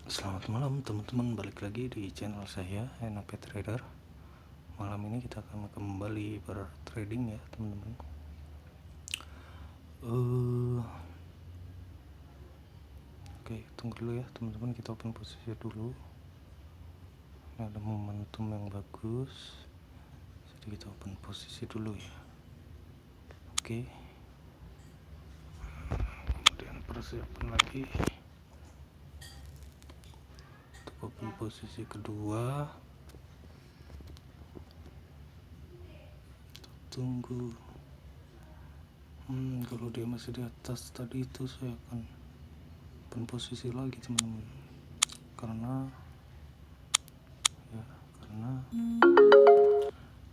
Selamat malam teman-teman, balik lagi di channel saya NAP Trader. Malam ini kita akan kembali bertrading ya teman-teman. Oke, tunggu dulu ya teman-teman, kita open posisi dulu. Ini ada momentum yang bagus, jadi kita open posisi dulu ya. Oke, kemudian persiapan lagi untuk open posisi kedua. Tunggu. Kalau dia masih di atas tadi itu saya akan open posisi lagi teman-teman, karena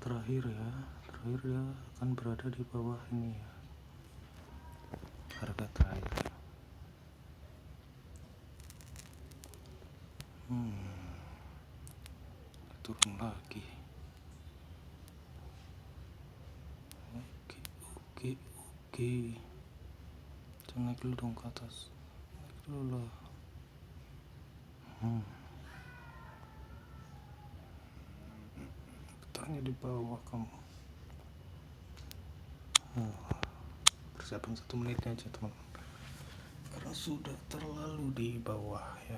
terakhir dia akan berada di bawah ini ya, harga terakhir. Turun lagi. Oke, jangan naik dulu dong ke atas, naik dulu lah. Tanya di bawah kamu. Persiapan 1 menit aja teman, karena sudah terlalu di bawah ya.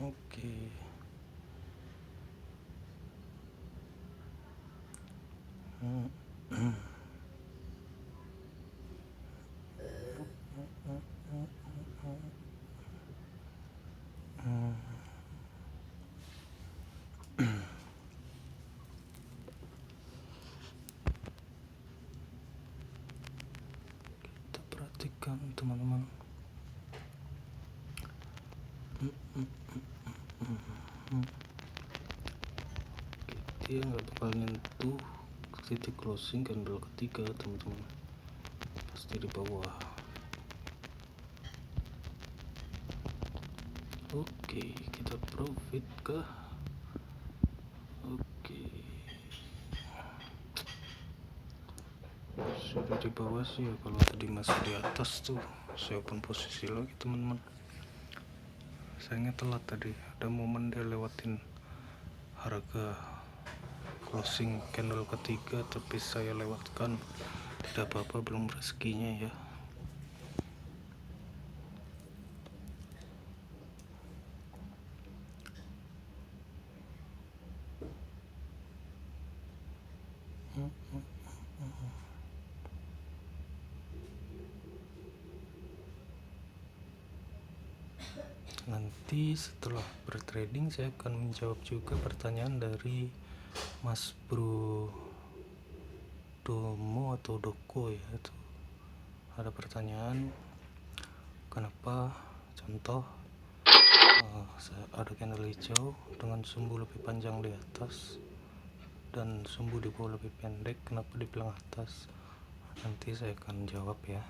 Oke. Kita perhatikan teman-teman. Dia nggak bakal nyentuh titik closing candle ketiga teman-teman, pasti di bawah. Oke, kita profit kah? Oke, sudah di bawah sih ya. Kalau tadi masih di atas tuh saya open posisi lagi teman-teman. Sayangnya telat tadi, ada momen dia lewatin harga closing candle ketiga, tapi saya lewatkan. Tidak apa-apa, belum rezekinya ya. Nanti setelah bertrading saya akan menjawab juga pertanyaan dari Mas Bro Domo atau Doko ya. Itu ada pertanyaan, kenapa contoh ada candle hijau dengan sumbu lebih panjang di atas dan sumbu di bawah lebih pendek, kenapa dibilang atas? Nanti saya akan jawab ya,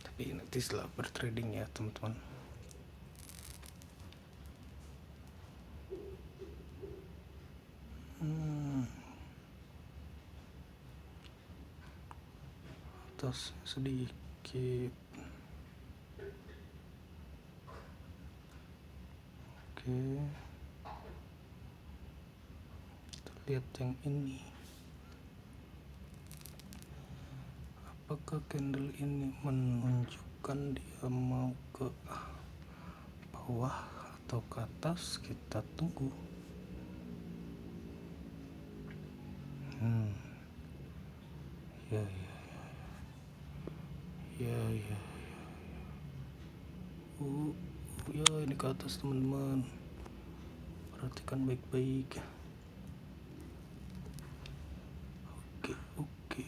tapi nanti setelah bertrading ya teman-teman. Atas sedikit. Oke, kita lihat yang ini. Apakah candle ini menunjukkan dia mau ke bawah atau ke atas? Kita tunggu. Ya ini ke atas teman-teman, perhatikan baik-baik. Oke.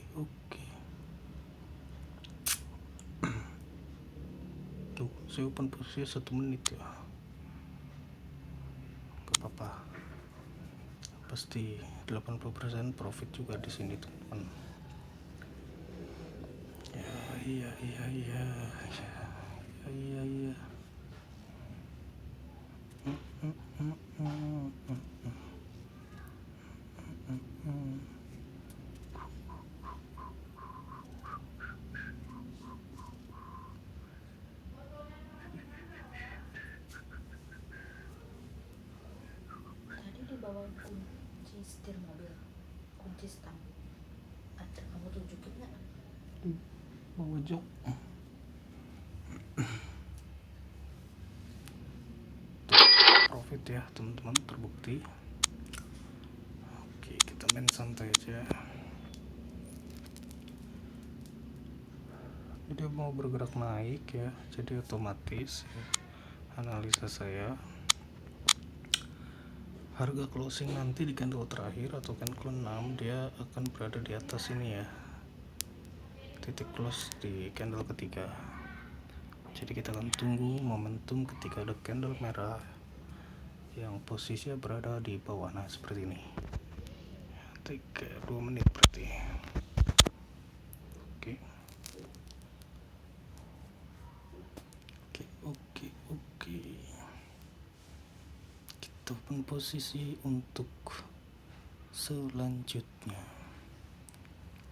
Tuh, saya open posisi 1 menit ya, gak apa-apa, pasti 80% profit juga di sini teman-teman. Iya. Tadi di bawah kunci setir mobil, kunci stang, ada kamu tunjukin nggak? Bawa jok. Profit ya teman-teman, terbukti. Oke, kita main santai aja. Dia mau bergerak naik ya, jadi otomatis ya, analisa saya harga closing nanti di candle terakhir atau candle 6 dia akan berada di atas ini ya, titik close di candle ketiga. Jadi kita akan tunggu momentum ketika ada candle merah yang posisinya berada di bawah. Nah seperti ini, 2 menit berarti. Oke. Kita pun posisi untuk selanjutnya.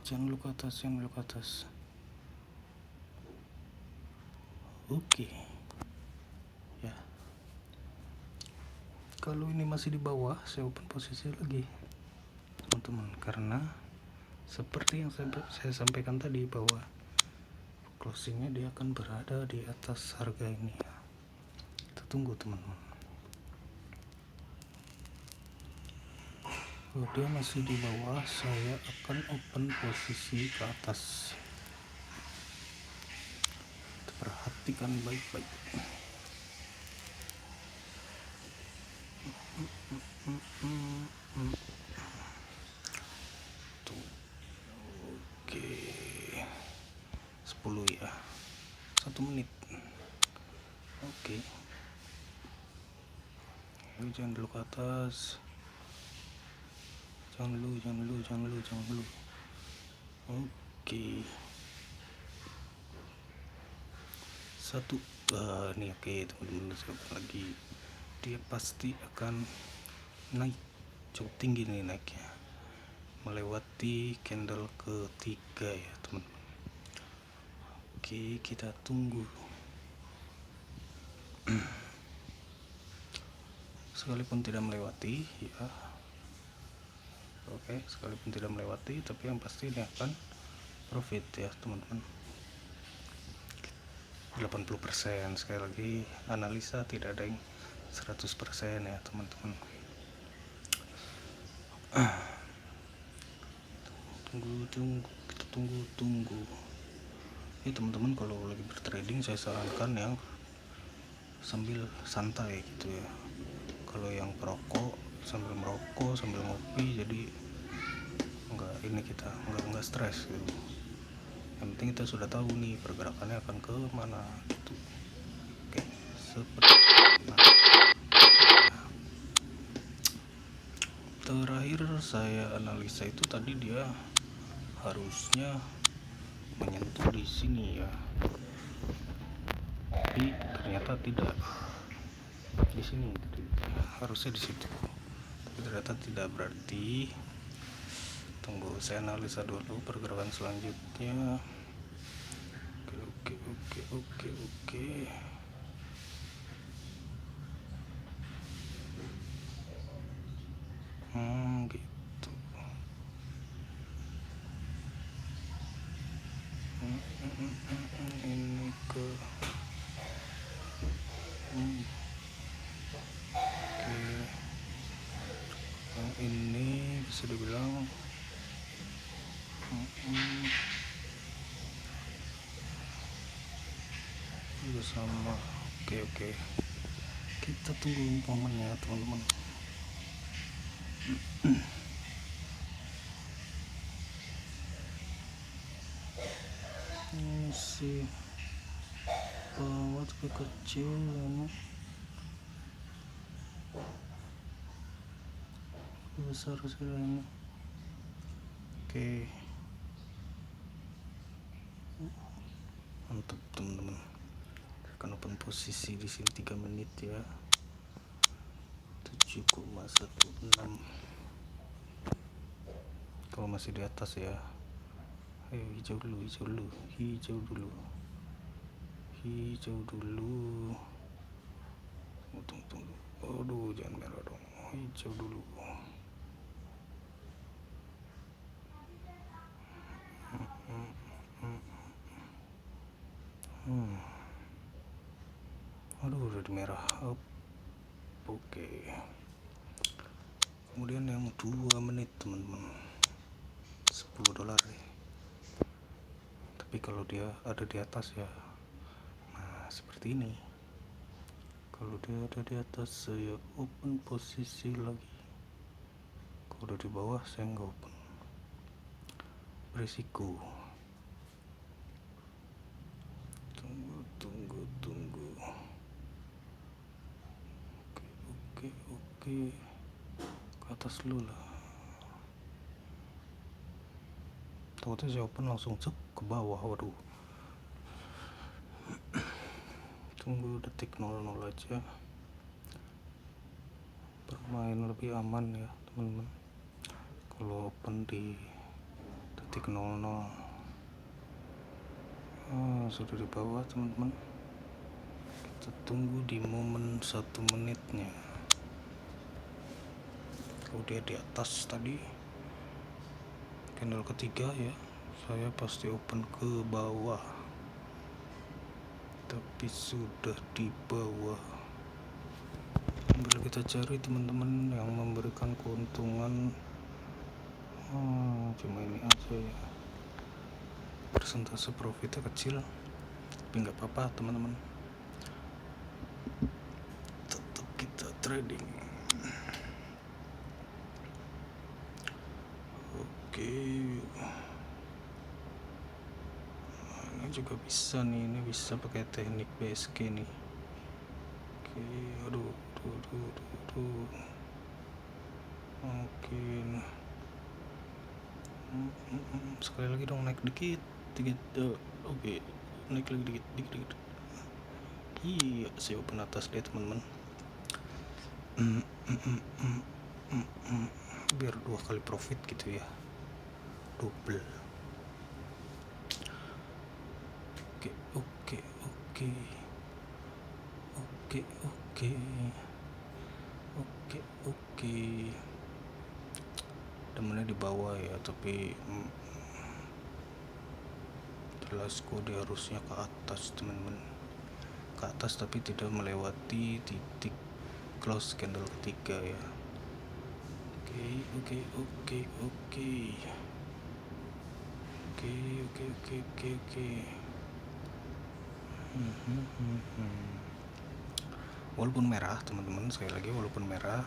Jangan lupa atas. Oke. Ya. Kalau ini masih di bawah, saya open posisi lagi, teman-teman, karena seperti yang saya sampaikan tadi bahwa closingnya dia akan berada di atas harga ini. Kita tunggu teman-teman. Kalau dia masih di bawah, saya akan open posisi ke atas. Kita perhatikan baik-baik. Tuh. Oke. 10 ya. 1 menit. Oke. Jangan dulu ke atas. Jangan dulu. Oke. 1. Ini oke teman-teman, saya lagi. Dia pasti akan naik cukup tinggi nih naiknya, melewati candle ketiga ya teman-teman. Oke, kita tunggu. Sekalipun tidak melewati ya. Oke, sekalipun tidak melewati, tapi yang pasti ini akan profit ya teman-teman. 80%, sekali lagi analisa tidak ada yang 100% ya teman-teman. Tunggu. Ini teman-teman kalau lagi bertrading saya sarankan yang sambil santai gitu ya. Kalau yang perokok sambil merokok sambil ngopi, jadi nggak stres gitu. Yang penting kita sudah tahu nih pergerakannya akan ke mana gitu. Oke, seperti terakhir saya analisa itu tadi dia harusnya menyentuh di sini ya, tapi ternyata tidak di sini, harusnya di situ, tapi ternyata tidak. Berarti tunggu saya analisa dulu pergerakan selanjutnya. Oke. Gitu. Ini ke oke. Yang ini bisa dibilang juga sama. Oke. Kita tunggu momennya teman-teman. Ini sih bawah kecil ini, besar sekali ini. Oke, mantap teman-teman. Akan open posisi di sini 3 menit ya. 7,16. kalau masih di atas ya. Ayo hijau dulu, hijau dulu, hijau dulu, hijau dulu. Tunggu. Aduh, jangan merah dong. Hijau dulu. Aduh, udah di merah. Oke. Kemudian yang 2 menit teman-teman, $10 ya. Tapi kalau dia ada di atas ya, nah seperti ini. Kalau dia ada di atas saya open posisi lagi. Kalau udah di bawah saya nggak open, berisiko. Tunggu. Oke. Ke atas dulu lah. Takutnya saya open langsung cek ke bawah. Waduh. Tunggu detik 00 aja. Bermain lebih aman ya teman-teman kalau open di detik 00. Sudah di bawah teman-teman. Kita tunggu di momen 1 menitnya. Kalau dia di atas tadi candle ketiga ya, saya pasti open ke bawah. Tapi sudah di bawah. Sambil kita cari teman-teman yang memberikan keuntungan. Cuma ini aja ya, persentase profitnya kecil, tapi nggak apa-apa teman-teman, tetap kita trading. Oke. Ini juga bisa nih, ini bisa pakai teknik BSG nih. Oke, aduh. Oke. Sekali lagi dong, naik dikit. Oke, naik lagi dikit. Iya, saya open atas dia teman-teman. Biar 2 kali profit gitu ya, double. Oke. Temennya di bawah ya, tapi jelas kode harusnya ke atas teman-teman, ke atas tapi tidak melewati titik close candle ketiga ya. Oke. Walaupun merah teman-teman, sekali lagi walaupun merah,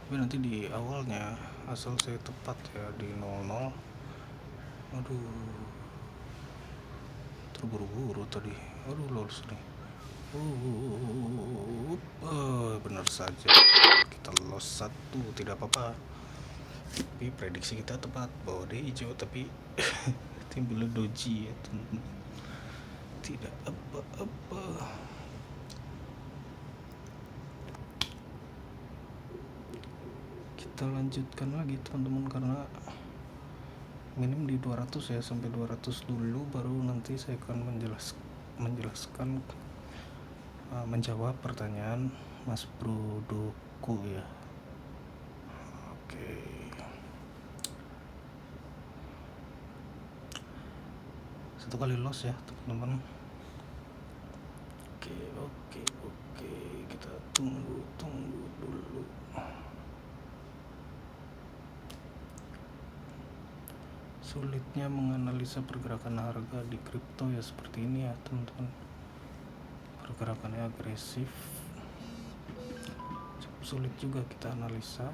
tapi nanti di awalnya asal saya tepat ya di 00. Aduh, terburu-buru tadi. Aduh, lolos nih. Benar saja kita loss 1, tidak apa-apa. Tapi prediksi kita tepat bahwa dia hijau, tapi timbul doji ya teman-teman. Tidak apa-apa. Kita lanjutkan lagi teman-teman, karena minim di 200 ya, sampai 200 dulu baru nanti saya akan menjelaskan menjawab pertanyaan Mas Brodoku ya. Oke. Satu kali loss ya teman-teman. Oke. Kita tunggu dulu. Sulitnya menganalisa pergerakan harga di kripto ya seperti ini ya teman-teman. Pergerakannya agresif, cukup sulit juga kita analisa.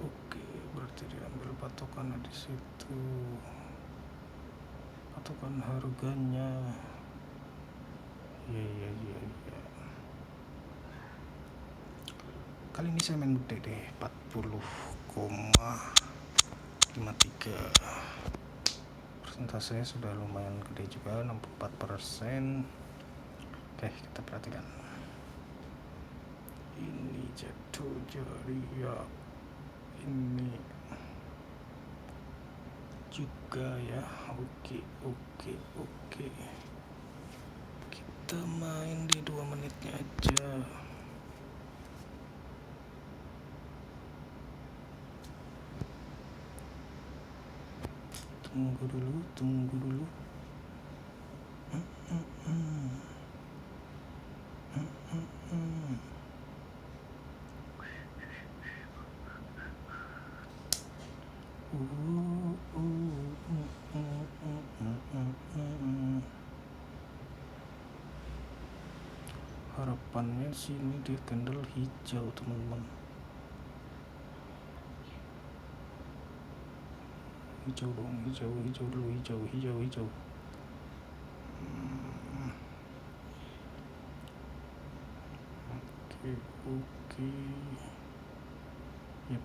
Oke, berarti diambil patokannya di situ, patokan harganya. Iya. Kali ini saya main gede deh, 40,53. Persentasenya sudah lumayan gede juga, 64%. Oke, kita perhatikan. Ini jatuh. gitu. Jadi ya ini juga ya. Oke, kita main di 2 menitnya aja. Tunggu dulu. Harapannya sini dia candle hijau, teman-teman. Hijau dong, hijau dulu, hijau. Oke. Yep.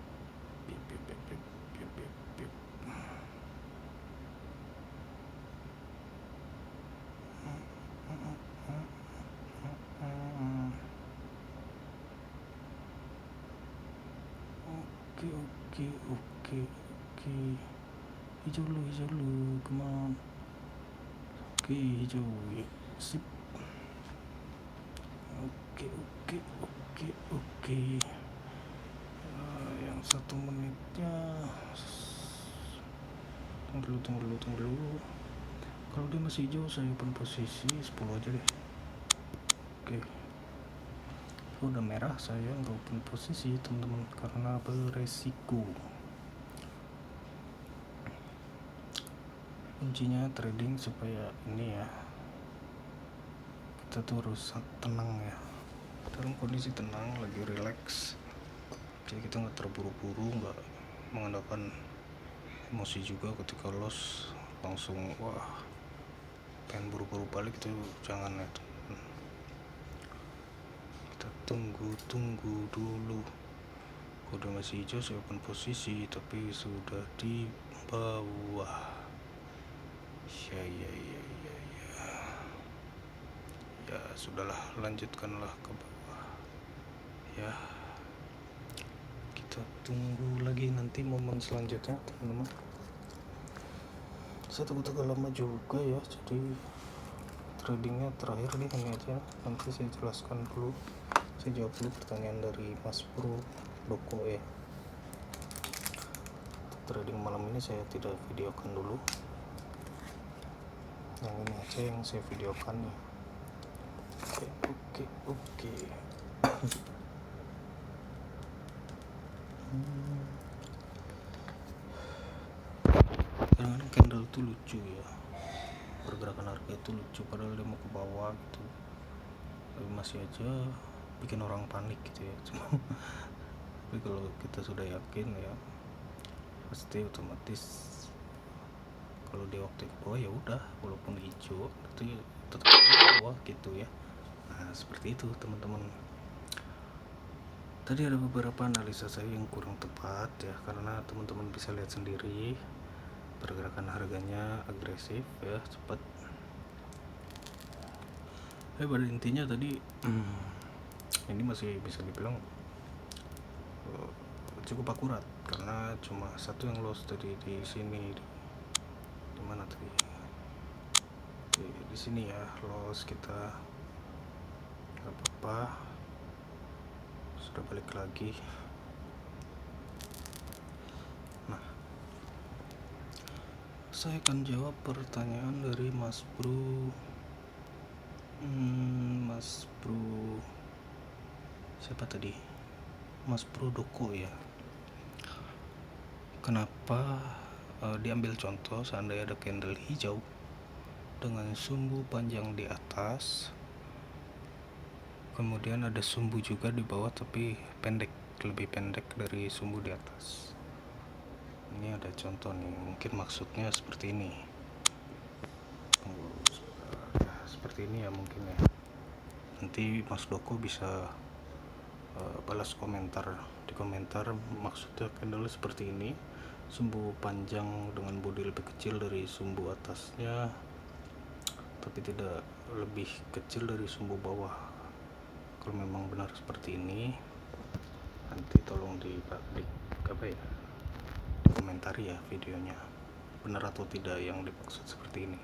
Oke. Hijau dulu, come on. Oke, hijau ya, sip. Oke. Yang 1 menitnya tunggu dulu. Kalau dia masih hijau saya open posisi 10 aja deh. Oke. Udah merah saya nggak open posisi, teman-teman, karena beresiko. Kuncinya trading supaya ini ya, kita tuh harus tenang ya, dalam kondisi tenang, lagi relax. Jadi kita nggak terburu-buru, nggak mengandalkan emosi juga. Ketika loss langsung wah pengen buru-buru balik, itu jangan ya. Kita tunggu dulu. Udah masih hijau saya open posisi, tapi sudah di bawah. Ya sudahlah, lanjutkanlah ke bawah ya. Kita tunggu lagi nanti momen selanjutnya, teman-teman. Saya tunggu lama juga ya, jadi tradingnya terakhir nih ini aja. Nanti saya jelaskan dulu, saya jawab dulu pertanyaan dari Mas Bro Doko ya. Trading malam ini saya tidak videokan dulu, yang ini aja yang saya videokan nih. Oke. Kadang-kadang candle itu lucu ya, pergerakan harga itu lucu, padahal dia mau ke bawah gitu, tapi masih aja bikin orang panik gitu ya. Tapi kalau kita sudah yakin ya, pasti otomatis kalau dia waktu ke bawah ya udah, walaupun hijau itu tetap ke bawah gitu ya. Nah seperti itu, teman-teman. Tadi ada beberapa analisa saya yang kurang tepat ya, karena teman-teman bisa lihat sendiri pergerakan harganya agresif ya, cepat. Pada intinya tadi ini masih bisa dibilang cukup akurat, karena cuma satu yang loss tadi di sini. Di mana tadi? Di sini ya, loss kita. Gak apa-apa, sudah balik lagi. Nah, saya akan jawab pertanyaan dari Mas Bro. Siapa tadi? Mas Bro Doko ya. Kenapa diambil contoh seandainya ada candle hijau dengan sumbu panjang di atas, kemudian ada sumbu juga di bawah tapi lebih pendek dari sumbu di atas. Ini ada contoh nih, mungkin maksudnya seperti ini. Seperti ini ya mungkin ya. Nanti Mas Doko bisa balas di komentar maksudnya candle seperti ini, sumbu panjang dengan bodi lebih kecil dari sumbu atasnya, tapi tidak lebih kecil dari sumbu bawah. Kalau memang benar seperti ini, cari ya videonya benar atau tidak yang dimaksud seperti ini.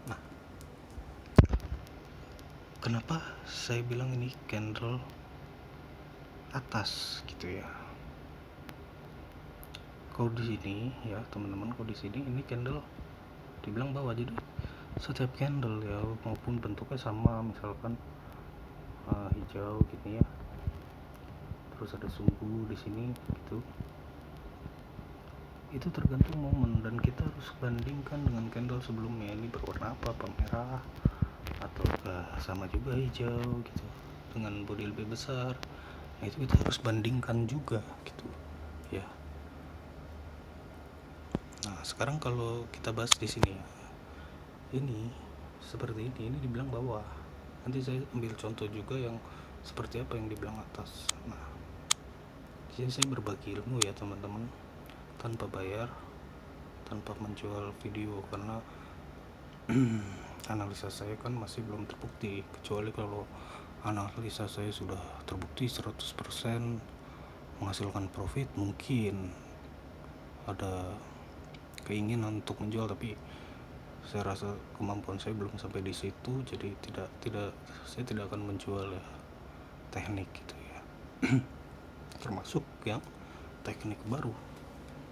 Nah, kenapa saya bilang ini candle atas gitu ya? Kalau di sini ya teman-teman, kalau di sini ini candle dibilang bawah, jadi setiap candle ya maupun bentuknya sama, misalkan hijau gini ya, terus ada sumbu di sini gitu, itu tergantung momen dan kita harus bandingkan dengan candle sebelumnya, ini berwarna apa merah atau sama juga hijau gitu dengan bodi lebih besar. Nah itu kita harus bandingkan juga gitu ya. Nah sekarang kalau kita bahas di sini ya, ini seperti ini dibilang bawah, nanti saya ambil contoh juga yang seperti apa yang dibilang atas. Nah di sini saya berbagi ilmu ya teman-teman, tanpa bayar, tanpa menjual video, karena analisa saya kan masih belum terbukti, kecuali kalau analisa saya sudah terbukti 100% menghasilkan profit, mungkin ada keinginan untuk menjual, tapi saya rasa kemampuan saya belum sampai di situ, jadi saya tidak akan menjual ya teknik gitu ya. Termasuk yang teknik baru,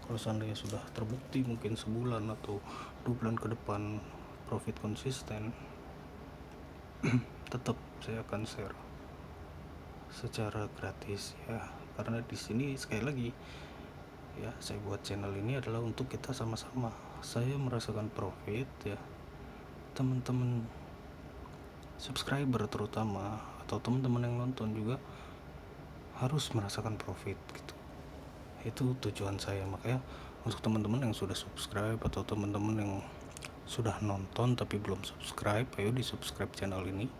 kalau seandainya sudah terbukti mungkin sebulan atau 2 bulan ke depan profit konsisten, tetap saya akan share secara gratis ya, karena di sini sekali lagi ya, saya buat channel ini adalah untuk kita sama-sama. Saya merasakan profit ya, teman-teman subscriber terutama atau teman-teman yang nonton juga harus merasakan profit gitu. Itu tujuan saya. Makanya untuk teman-teman yang sudah subscribe atau teman-teman yang sudah nonton tapi belum subscribe, ayo di subscribe channel ini.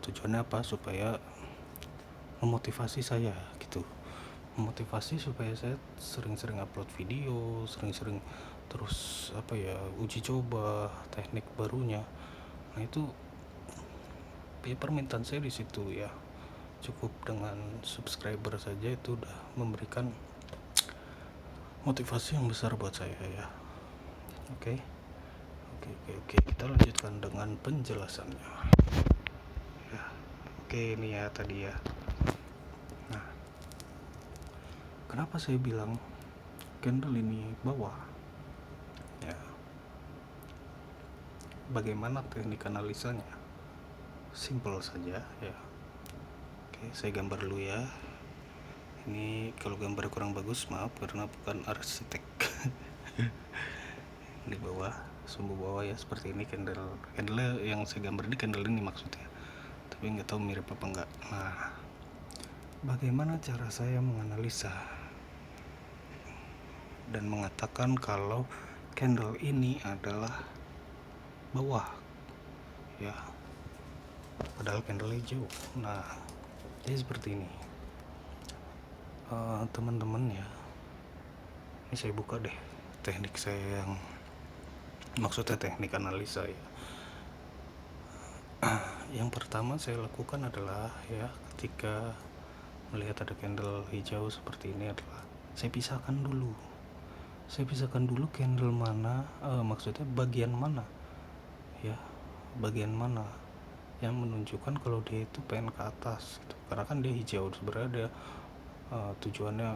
Tujuannya apa? Supaya memotivasi saya gitu, memotivasi supaya saya sering-sering upload video, sering-sering terus uji coba teknik barunya. Nah itu ya permintaan saya di situ ya, cukup dengan subscriber saja itu udah memberikan motivasi yang besar buat saya ya. Oke, kita lanjutkan dengan penjelasannya ya. Oke, ini ya tadi ya. Nah, kenapa saya bilang candle ini bawah ya, bagaimana teknik analisanya? Simple saja ya. Oke, saya gambar dulu ya. Ini kalau gambar kurang bagus maaf, karena bukan arsitek. Di bawah, sumbu bawah ya seperti ini, candle yang saya gambar di candle ini maksudnya, tapi nggak tahu mirip apa enggak. Nah, bagaimana cara saya menganalisa dan mengatakan kalau candle ini adalah bawah ya, padahal candle hijau. Nah jadi seperti ini teman-teman ya. Ini saya buka deh teknik saya yang maksudnya teknik analisa ya. Yang pertama saya lakukan adalah ya, ketika melihat ada candle hijau seperti ini adalah saya pisahkan dulu candle mana, maksudnya bagian mana ya, bagian mana yang menunjukkan kalau dia itu pengen ke atas gitu. Karena kan dia hijau, sebenarnya dia tujuannya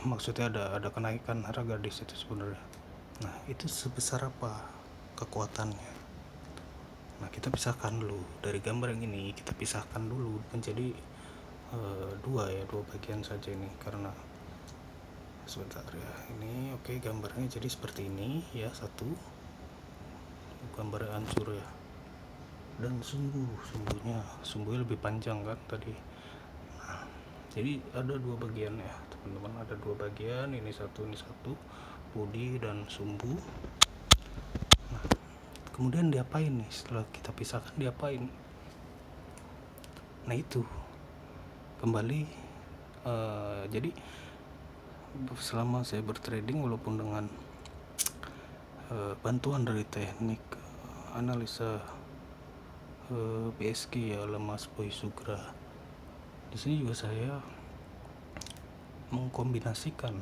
maksudnya ada kenaikan harga di situ sebenarnya. Nah itu sebesar apa kekuatannya. Nah kita pisahkan dulu dari gambar yang ini, kita pisahkan dulu menjadi dua bagian saja ini, karena sebentar ya ini. Oke, gambarnya jadi seperti ini ya, satu gambarnya hancur ya, dan sumbunya lebih panjang kan tadi. Nah, jadi ada dua bagian ya teman-teman, ada dua bagian, ini satu bodi dan sumbu. Nah kemudian diapain nih setelah kita pisahkan, diapain? Nah itu kembali jadi selama saya bertrading, walaupun dengan bantuan dari teknik analisa PSG ya, Mas Boy Sugra, di sini juga saya mengkombinasikan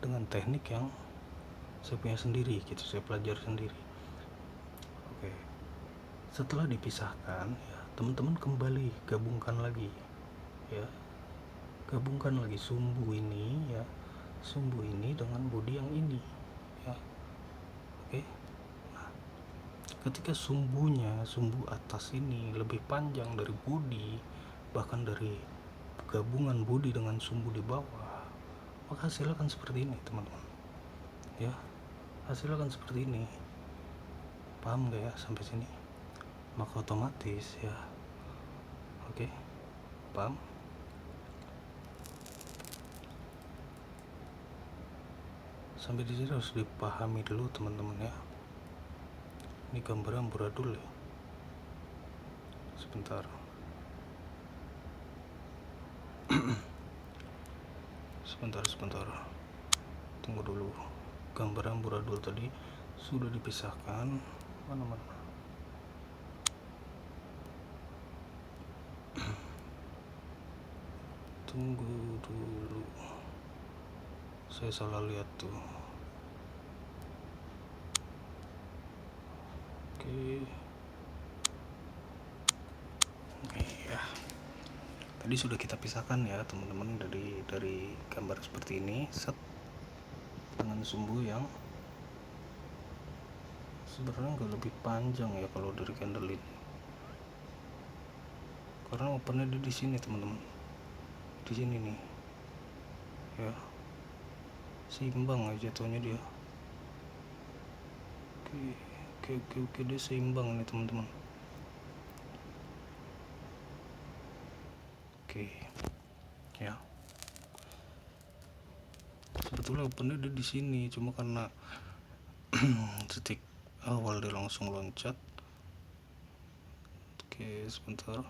dengan teknik yang saya punya sendiri gitu, saya pelajari sendiri. Oke, setelah dipisahkan ya, teman-teman kembali gabungkan lagi ya, gabungkan lagi sumbu ini ya, sumbu ini dengan bodi yang ini ya. Oke, nah, ketika sumbu atas ini lebih panjang dari bodi, bahkan dari gabungan bodi dengan sumbu di bawah, maka hasilnya akan seperti ini teman-teman ya, hasilnya akan seperti ini. Paham gak ya sampai sini? Maka otomatis ya, oke, paham? Sampai di sini harus dipahami dulu teman-teman ya. Ini gambarnya amburadul ya. Sebentar. sebentar. Tunggu dulu. Gambar amburadul tadi sudah dipisahkan. Mana? Tunggu dulu. Saya salah lihat tuh. Oke. Ya. Tadi sudah kita pisahkan ya teman-teman, dari gambar seperti ini, set, dengan sumbu yang sebenarnya nggak lebih panjang ya kalau dari candle ini, karena opennya di sini teman-teman, di sini nih ya, seimbang aja jatuhnya dia. Oke, dia seimbang nih teman-teman. Oke ya, sebetulnya opennya di sini, cuma karena detik awal dia langsung loncat. Oke, sebentar,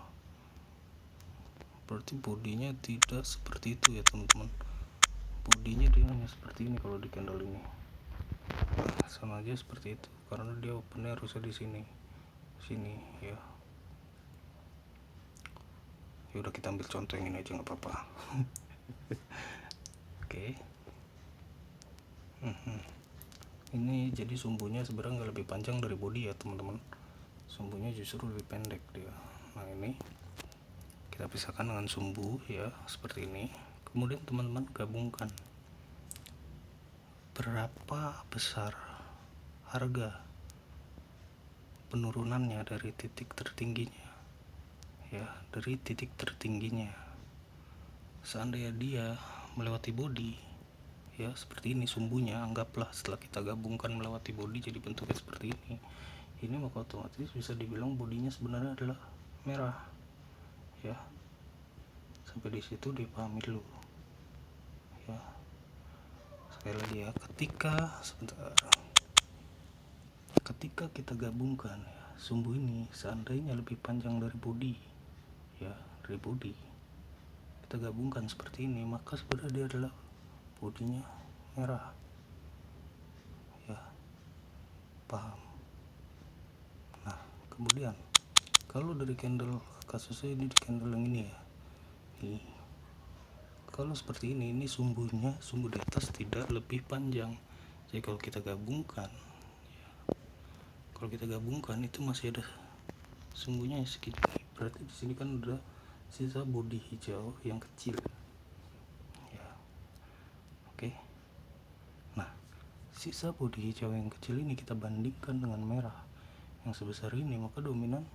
berarti bodinya tidak seperti itu ya teman-teman, bodinya dia hanya seperti ini kalau di candle ini. Nah, sama aja seperti itu karena dia opennya harusnya di sini ya. Ya udah, kita ambil contoh yang ini aja nggak apa-apa. Oke. Ini jadi sumbunya sebenarnya nggak lebih panjang dari bodi ya teman-teman, sumbunya justru lebih pendek dia. Nah, ini kita pisahkan dengan sumbu ya seperti ini. Kemudian teman-teman gabungkan berapa besar harga penurunannya dari titik tertingginya ya, dari titik tertingginya. Seandainya dia melewati bodi ya seperti ini sumbunya, anggaplah setelah kita gabungkan melewati bodi jadi bentuknya seperti ini, maka otomatis bisa dibilang bodinya sebenarnya adalah merah ya. Sampai di situ dipahami dulu ya. Sekali lagi ya, ketika kita gabungkan ya, sumbu ini seandainya lebih panjang dari bodi ya, dari bodi kita gabungkan seperti ini, maka sebenarnya dia adalah bodinya merah ya. Paham? Nah, kemudian kalau dari candle, kasusnya ini di candle yang ini ya, ini kalau seperti ini sumbu di atas tidak lebih panjang. Jadi kalau kita gabungkan ya, itu masih ada sumbunya segini, berarti di sini kan udah sisa bodi hijau yang kecil ya. Oke, nah sisa bodi hijau yang kecil ini kita bandingkan dengan merah yang sebesar ini, maka dominan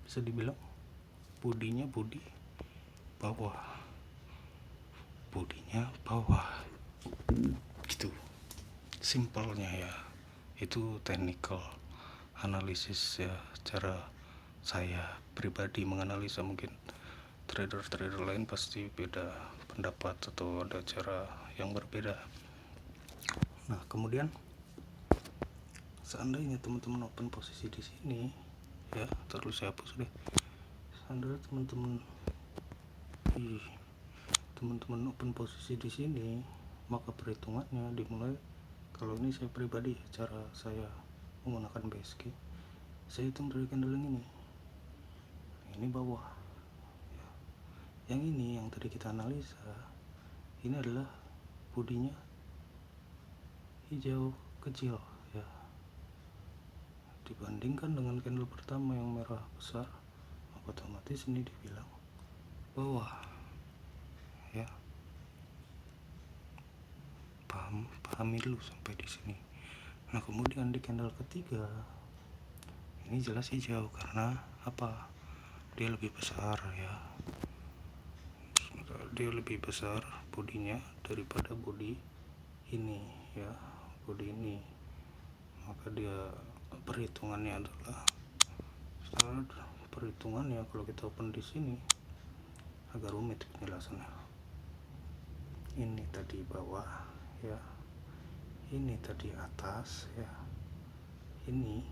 bisa dibilang bodinya bodi bawah gitu simpelnya ya. Itu technical analisis ya, cara saya pribadi menganalisa. Mungkin trader lain pasti beda pendapat atau ada cara yang berbeda. Nah, kemudian seandainya teman-teman open posisi di sini ya, terus saya hapus deh. Seandainya teman-teman open posisi di sini, maka perhitungannya dimulai, kalau ini saya pribadi, cara saya menggunakan BSG, saya hitung dari candle ini bawah ya. Yang ini yang tadi kita analisa, ini adalah bodinya hijau kecil ya, dibandingkan dengan candle pertama yang merah besar, maka otomatis ini dibilang bawah ya. Pahami dulu sampai di sini. Nah, kemudian di candle ketiga ini jelas hijau karena apa? Dia lebih besar ya. Dia lebih besar bodinya daripada body ini ya, body ini. Maka dia perhitungannya adalah perhitungannya kalau kita open di sini agak rumit penjelasannya. Ini tadi bawah ya, ini tadi atas ya, ini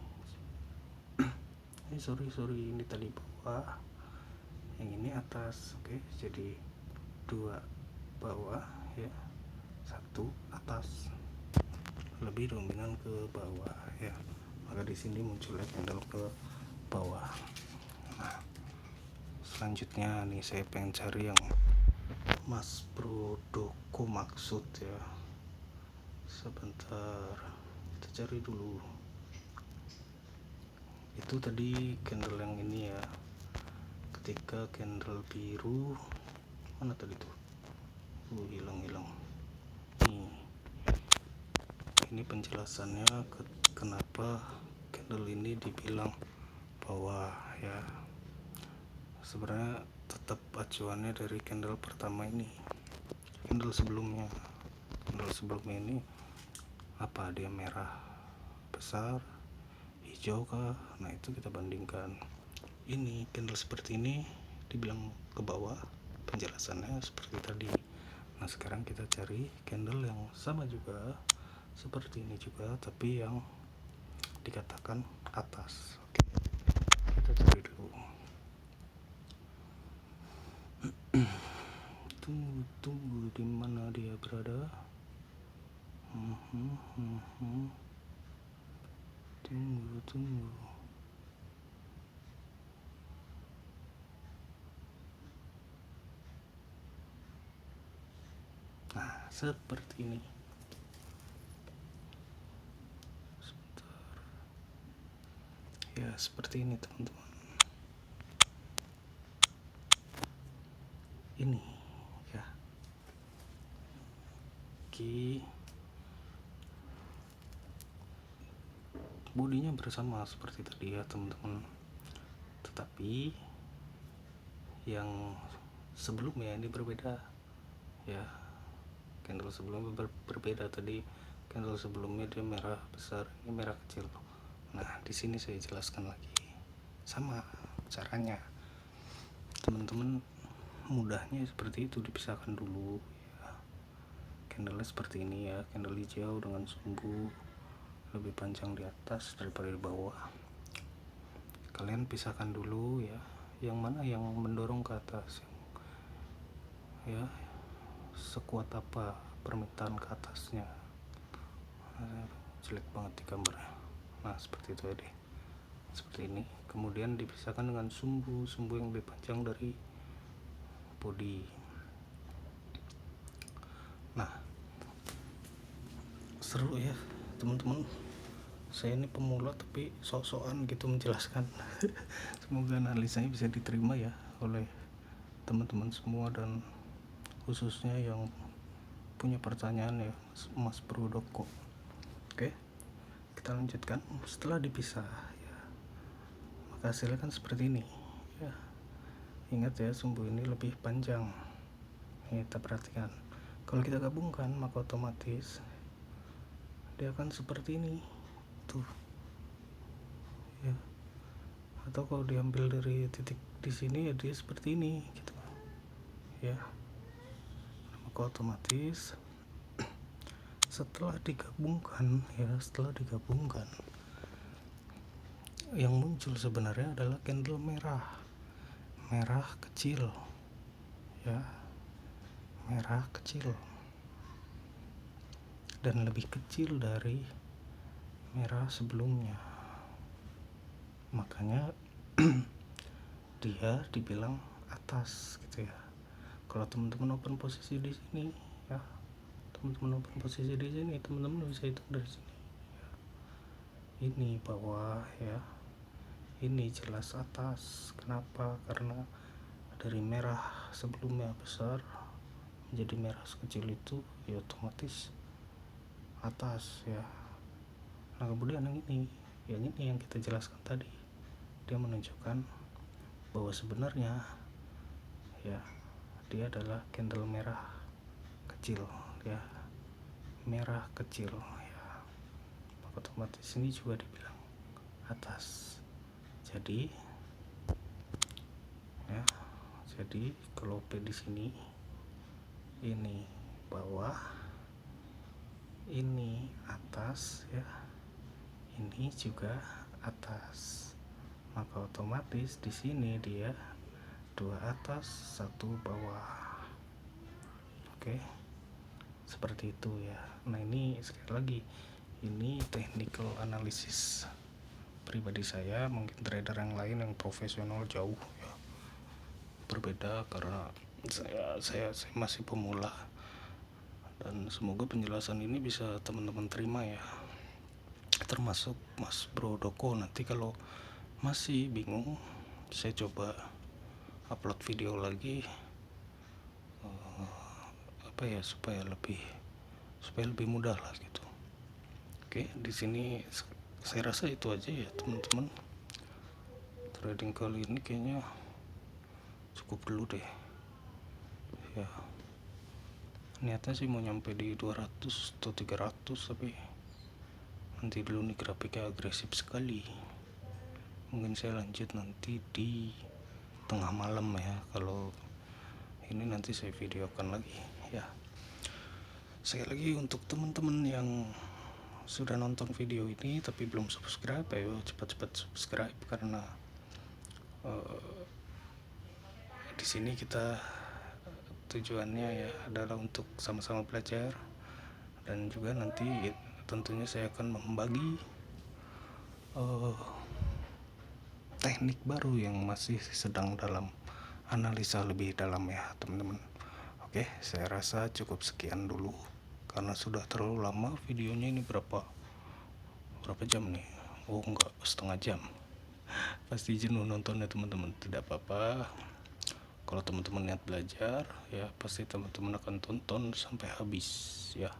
sorry ini tadi bawah, yang ini atas. Oke, jadi 2 bawah ya, 1 atas, lebih dominan ke bawah ya, maka di sini munculnya candle ke bawah. Nah, selanjutnya nih saya pengen cari yang Mas Bro Doko maksud ya. Sebentar, kita cari dulu. Itu tadi candle yang ini ya. Ketika candle biru, mana tadi tuh? Hilang. Ini penjelasannya kenapa candle ini dibilang bawah ya. Sebenarnya tetap acuannya dari candle pertama ini. Candle sebelumnya ini apa? Dia merah besar, hijau kah? Nah, itu kita bandingkan. Ini candle seperti ini dibilang ke bawah, penjelasannya seperti tadi. Nah, sekarang kita cari candle yang sama juga seperti ini juga, tapi yang dikatakan atas. Oke, kita cari dulu. Tunggu di mana dia berada. Tunggu. Nah, seperti ini. Sebentar. Ya, seperti ini teman-teman. Ini ya. Oke. Bodinya bersama seperti tadi ya teman-teman, tetapi yang sebelumnya ini berbeda ya. Candle sebelumnya berbeda. Tadi candle sebelumnya dia merah besar, ini merah kecil. Nah, di sini saya jelaskan lagi. Sama caranya teman-teman, mudahnya seperti itu, dipisahkan dulu ya. Candle seperti ini ya, candle hijau dengan sumbu lebih panjang di atas daripada di bawah. Kalian pisahkan dulu ya, yang mana yang mendorong ke atas ya, sekuat apa permintaan ke atasnya. Jelek banget di gambarnya. Nah, seperti itu ya deh, seperti ini. Kemudian dipisahkan dengan sumbu yang lebih panjang dari body. Nah, seru ya teman-teman. Saya ini pemula tapi sok-sokan gitu menjelaskan. Semoga analisanya bisa diterima ya oleh teman-teman semua, dan khususnya yang punya pertanyaan ya, Mas Bro Doko. Oke, kita lanjutkan. Setelah dipisah ya, maka hasilnya kan seperti ini ya. Ingat ya, sumbu ini lebih panjang. Ini kita perhatikan. Kalau kita gabungkan, maka otomatis dia akan seperti ini tuh ya. Atau kalau diambil dari titik di sini ya dia seperti ini gitu ya. Maka otomatis setelah digabungkan yang muncul sebenarnya adalah candle merah kecil ya, merah kecil dan lebih kecil dari merah sebelumnya. Makanya dia dibilang atas gitu ya. Kalau teman-teman open posisi di sini ya, teman-teman open posisi di sini, teman-teman bisa hitung dari sini. Ini bawah ya, ini jelas atas. Kenapa? Karena dari merah sebelumnya besar menjadi merah sekecil itu, ya otomatis atas ya. Nah kemudian yang ini yang kita jelaskan tadi, dia menunjukkan bahwa sebenarnya ya dia adalah candle merah kecil ya, merah kecil ya, maka otomatis ini juga dibilang atas. Jadi ya, jadi kalau P di sini ini bawah, ini atas ya, ini juga atas, maka otomatis di sini dia 2 atas 1 bawah. Oke, seperti itu ya. Nah ini sekali lagi, ini technical analysis pribadi saya. Mungkin trader yang lain yang profesional jauh ya berbeda, karena saya masih pemula, dan semoga penjelasan ini bisa teman-teman terima ya, termasuk Mas Bro Doko. Nanti kalau masih bingung, saya coba upload video lagi apa ya, supaya lebih mudah lah gitu. Oke, di sini saya rasa itu aja ya teman-teman. Trading kali ini kayaknya cukup dulu deh ya. Niatnya sih mau nyampe di 200 atau 300, tapi nanti dulu nih grafiknya agresif sekali. Mungkin saya lanjut nanti di tengah malam ya. Kalau ini nanti saya videokan lagi ya. Sekali lagi untuk teman-teman yang sudah nonton video ini tapi belum subscribe, ayo cepat-cepat subscribe, karena di sini kita tujuannya ya adalah untuk sama-sama belajar, dan juga nanti tentunya saya akan membagi teknik baru yang masih sedang dalam analisa lebih dalam ya teman-teman. Oke, saya rasa cukup sekian dulu karena sudah terlalu lama videonya ini. Berapa jam nih? Oh enggak, setengah jam. Pasti jenuh nontonnya teman-teman. Tidak apa-apa, kalau teman-teman niat belajar ya pasti teman-teman akan tonton sampai habis ya.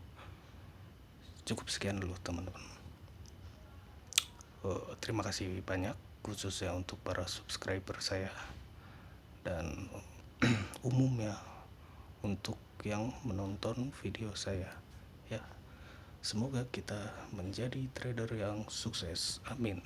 Cukup sekian dulu teman-teman. Terima kasih banyak khususnya untuk para subscriber saya, dan umum ya untuk yang menonton video saya ya. Semoga kita menjadi trader yang sukses, amin.